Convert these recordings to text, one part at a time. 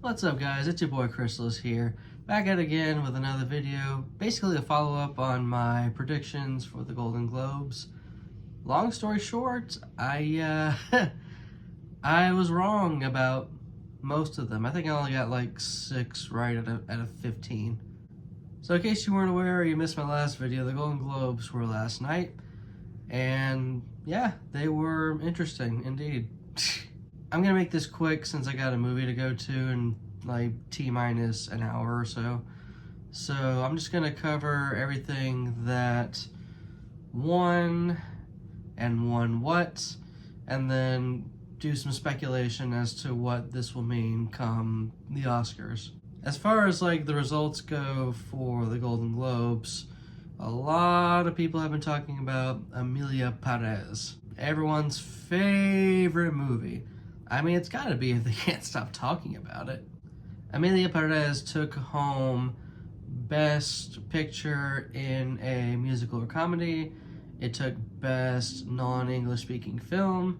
What's up, guys? It's your boy Chrysalis here, back at it again with another video, basically a follow-up on my predictions for the Golden Globes. Long story short, I I was wrong about most of them. I think I only got like 6 right out of 15. So in case you weren't aware or you missed my last video, the Golden Globes were last night, and yeah, they were interesting indeed. I'm gonna make this quick since I got a movie to go to in like T-minus an hour or so. So I'm just gonna cover everything that won and won what, and then do some speculation as to what this will mean come the Oscars. As far as like the results go for the Golden Globes, a lot of people have been talking about Emilia Perez, everyone's favorite movie. I mean, it's gotta be if they can't stop talking about it. Emilia Perez took home Best Picture in a Musical or Comedy. It took Best Non-English Speaking Film.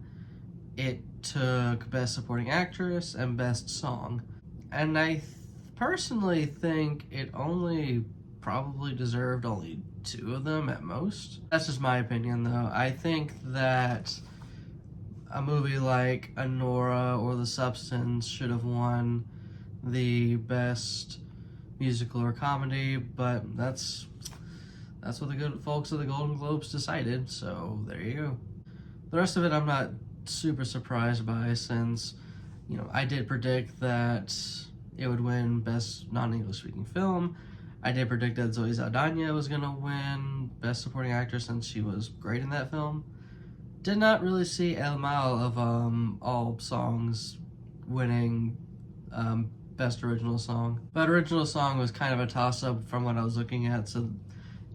It took Best Supporting Actress and Best Song. And I personally think it only probably deserved only 2 of them at most. That's just my opinion, though. I think that a movie like Anora or The Substance should have won the Best Musical or Comedy, but that's what the good folks of the Golden Globes decided, so there you go. The rest of it I'm not super surprised by, since, you know, I did predict that it would win Best Non-English Speaking Film. I did predict that Zoe Saldana was gonna win Best Supporting Actress since she was great in that film. Did not really see El Mal of all songs winning Best Original Song. But Original Song was kind of a toss-up from what I was looking at, so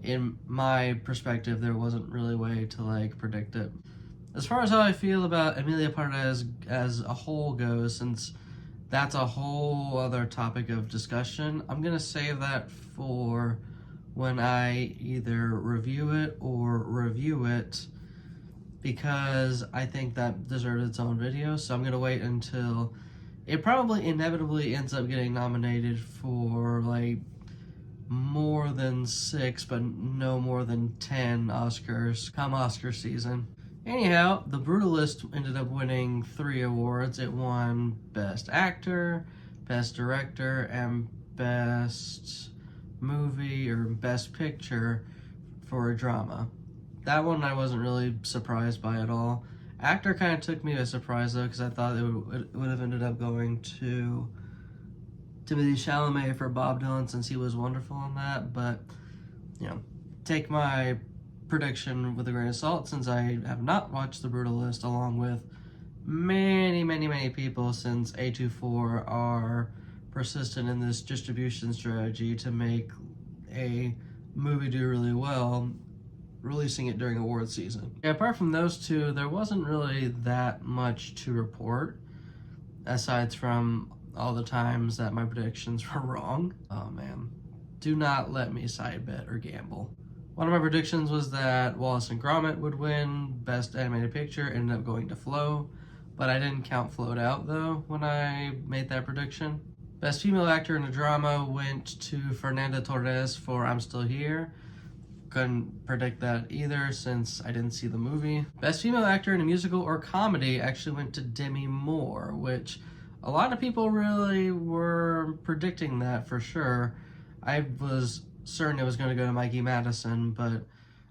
in my perspective, there wasn't really a way to like predict it. As far as how I feel about Emilia Perez as a whole goes, since that's a whole other topic of discussion, I'm gonna save that for when I either review it or review it, because I think that deserves its own video. So I'm gonna wait until it probably inevitably ends up getting nominated for like more than 6, but no more than 10 Oscars come Oscar season. Anyhow, The Brutalist ended up winning 3 awards. It won Best Actor, Best Director, and Best Movie or Best Picture for a drama. That one I wasn't really surprised by at all. Actor kind of took me by surprise though, because I thought it would have ended up going to Timothée Chalamet for Bob Dylan, since he was wonderful in that. But, you know, take my prediction with a grain of salt, since I have not watched The Brutalist, along with many people, since A24 are persistent in this distribution strategy to make a movie do really well, releasing it during award season. Yeah, apart from those 2, there wasn't really that much to report, aside from all the times that my predictions were wrong. Oh man, do not let me side bet or gamble. One of my predictions was that Wallace and Gromit would win Best Animated Picture, ended up going to Flow, but I didn't count Float out though when I made that prediction. Best Female Actor in a Drama went to Fernanda Torres for I'm Still Here. Couldn't predict that either since I didn't see the movie. Best Female Actor in a Musical or Comedy actually went to Demi Moore, which a lot of people really were predicting that for sure. I was certain it was going to go to Mikey Madison, but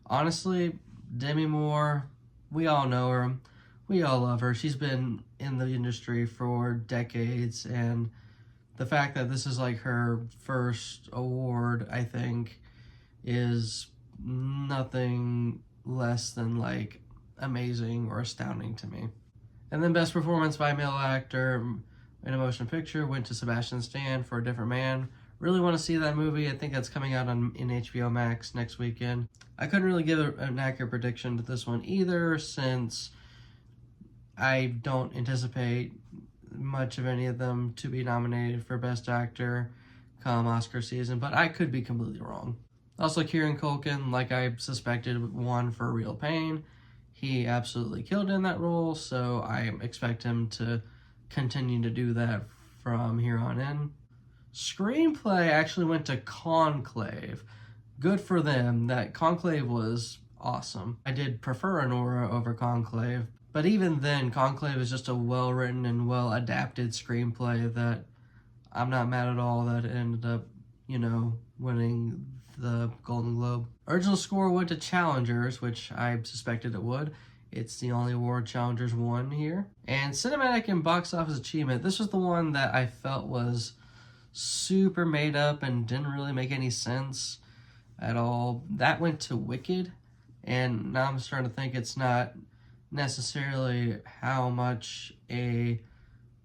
honestly, Demi Moore, we all know her. We all love her. She's been in the industry for decades, and the fact that this is like her first award, I think, is nothing less than like amazing or astounding to me. And then Best Performance by Male Actor in a Motion Picture went to Sebastian Stan for A Different Man. Really want to see that movie. I think that's coming out in HBO Max next weekend. I couldn't really give an accurate prediction to this one either, since I don't anticipate much of any of them to be nominated for Best Actor come Oscar season, but I could be completely wrong. Also, Kieran Culkin, like I suspected, won for Real Pain. He absolutely killed in that role, so I expect him to continue to do that from here on in. Screenplay actually went to Conclave. Good for them. That Conclave was awesome. I did prefer Anora over Conclave, but even then, Conclave is just a well-written and well-adapted screenplay that I'm not mad at all that it ended up, winning the Golden Globe. Original score went to Challengers, which I suspected it would. It's the only award Challengers won here. And Cinematic and Box Office Achievement, this was the one that I felt was super made up and didn't really make any sense at all. That went to Wicked, and now I'm starting to think it's not necessarily how much a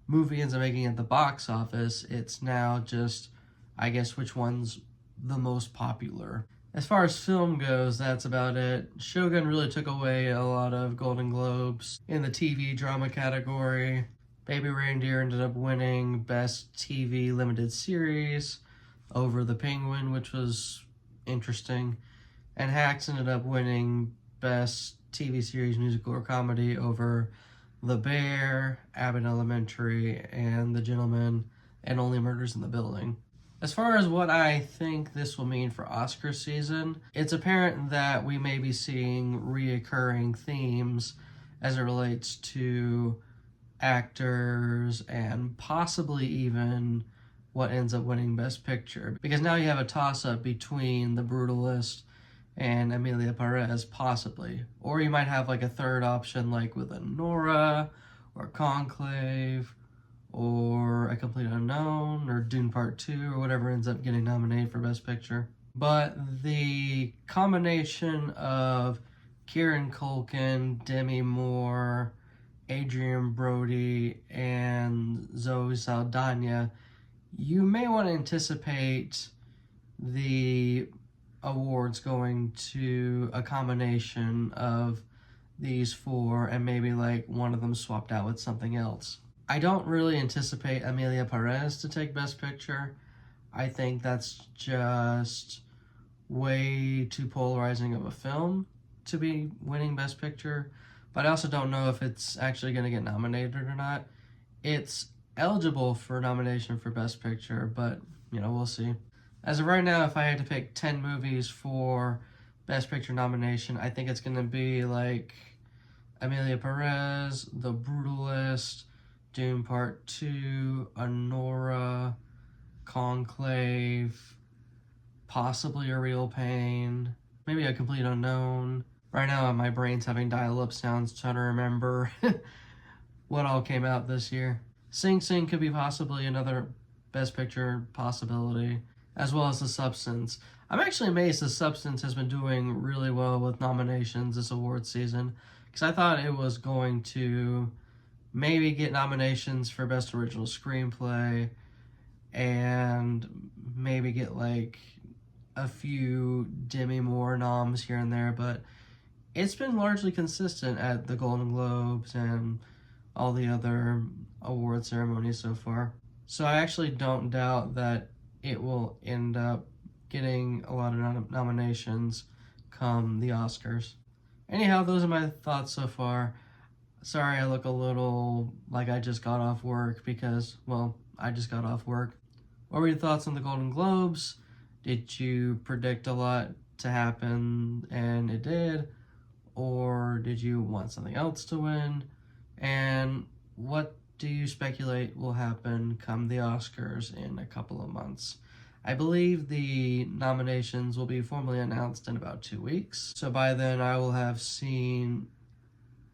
movie ends up making at the box office. It's now just, I guess, which one's the most popular. As far as film goes, that's about it. Shogun really took away a lot of Golden Globes in the TV drama category. Baby Reindeer ended up winning Best TV Limited Series over The Penguin, which was interesting. And Hacks ended up winning Best TV Series Musical or Comedy over The Bear, Abbott Elementary, and The Gentleman, and Only Murders in the Building. As far as what I think this will mean for Oscar season, it's apparent that we may be seeing reoccurring themes as it relates to actors and possibly even what ends up winning Best Picture. Because now you have a toss-up between The Brutalist and Emilia Perez, possibly. Or you might have like a third option like with Anora or Conclave or A Complete Unknown, or Dune Part 2, or whatever ends up getting nominated for Best Picture. But the combination of Kieran Culkin, Demi Moore, Adrian Brody, and Zoe Saldana, you may want to anticipate the awards going to a combination of these four, and maybe like one of them swapped out with something else. I don't really anticipate Emilia Perez to take Best Picture. I think that's just way too polarizing of a film to be winning Best Picture. But I also don't know if it's actually going to get nominated or not. It's eligible for nomination for Best Picture, but, we'll see. As of right now, if I had to pick 10 movies for Best Picture nomination, I think it's going to be like Emilia Perez, The Brutalist, Dune Part 2, Anora, Conclave, possibly A Real Pain, maybe A Complete Unknown. Right now, my brain's having dial-up sounds trying to remember what all came out this year. Sing Sing could be possibly another Best Picture possibility, as well as The Substance. I'm actually amazed The Substance has been doing really well with nominations this award season, because I thought it was going to maybe get nominations for Best Original Screenplay and maybe get like a few Demi Moore noms here and there, but it's been largely consistent at the Golden Globes and all the other award ceremonies so far. So I actually don't doubt that it will end up getting a lot of nominations come the Oscars. Anyhow, those are my thoughts so far. Sorry I look a little like I just got off work because, well, I just got off work. What were your thoughts on the Golden Globes? Did you predict a lot to happen and it did? Or did you want something else to win? And what do you speculate will happen come the Oscars in a couple of months? I believe the nominations will be formally announced in about 2 weeks. So by then I will have seen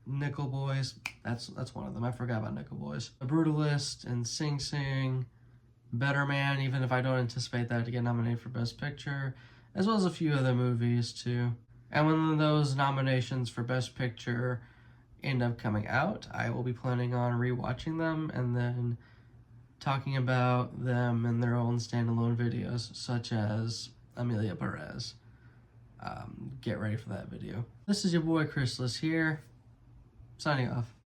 Nickel Boys, that's one of them. I forgot about Nickel Boys. The Brutalist and Sing Sing, Better Man, even if I don't anticipate that to get nominated for Best Picture, as well as a few other movies too. And when those nominations for Best Picture end up coming out, I will be planning on rewatching them and then talking about them in their own standalone videos, such as Emilia Perez. Get ready for that video. This is your boy Chrysalis here, signing off.